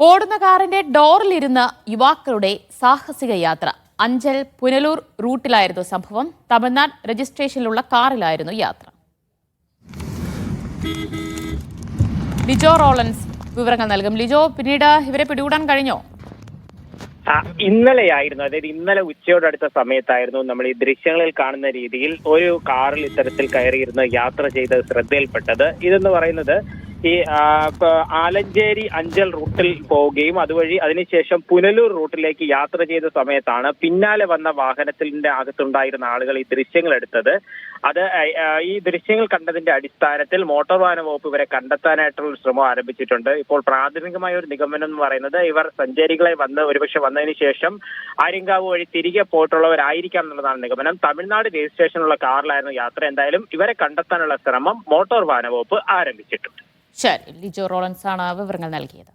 ഓടുന്ന കാറിന്റെ ഡോറിലിരുന്ന യുവാക്കളുടെ സാഹസിക യാത്ര. അഞ്ചൽ പുനലൂർ റൂട്ടിലായിരുന്നു സംഭവം. തമിഴ്നാട് രജിസ്ട്രേഷനിലുള്ള കാറിലായിരുന്നു യാത്ര. ലിജോ റോളൻസ് വിവരങ്ങൾ നൽകും. ലിജോ, പിന്നീട് ഇവരെ പിടികൂടാൻ കഴിഞ്ഞോ? ഇന്നലെയായിരുന്നു, അതായത് ഇന്നലെ ഉച്ചയോടടുത്ത സമയത്തായിരുന്നു നമ്മൾ ഈ ദൃശ്യങ്ങളിൽ കാണുന്ന രീതിയിൽ ഒരു കാറിൽ ഇത്തരത്തിൽ കയറിയിരുന്ന് യാത്ര ചെയ്ത് ശ്രദ്ധയിൽപ്പെട്ടത്. ഇതെന്ന് പറയുന്നത് ഈ ആലഞ്ചേരി അഞ്ചൽ റൂട്ടിൽ പോവുകയും അതുവഴി അതിനുശേഷം പുനലൂർ റൂട്ടിലേക്ക് യാത്ര ചെയ്ത സമയത്താണ് പിന്നാലെ വന്ന വാഹനത്തിന്റെ അകത്തുണ്ടായിരുന്ന ആളുകൾ ഈ ദൃശ്യങ്ങൾ എടുത്തത്. അത് ഈ ദൃശ്യങ്ങൾ കണ്ടതിന്റെ അടിസ്ഥാനത്തിൽ മോട്ടോർ വാഹന വകുപ്പ് ഇവരെ കണ്ടെത്താനായിട്ടുള്ള ശ്രമം ആരംഭിച്ചിട്ടുണ്ട്. ഇപ്പോൾ പ്രാഥമികമായ ഒരു നിഗമനം എന്ന് പറയുന്നത് ഇവർ സഞ്ചാരികളെ ഒരുപക്ഷെ വന്നതിന് ശേഷം ആര്യങ്കാവ് വഴി തിരികെ പോയിട്ടുള്ളവരായിരിക്കാം എന്നുള്ളതാണ് നിഗമനം. തമിഴ്നാട് രജിസ്ട്രേഷനുള്ള കാറിലായിരുന്നു യാത്ര. എന്തായാലും ഇവരെ കണ്ടെത്താനുള്ള ശ്രമം മോട്ടോർ വാഹന വകുപ്പ് ആരംഭിച്ചിട്ടുണ്ട്. ശരി, ലിജോ റോളൻസ് ആണ് വിവരങ്ങൾ നൽകിയത്.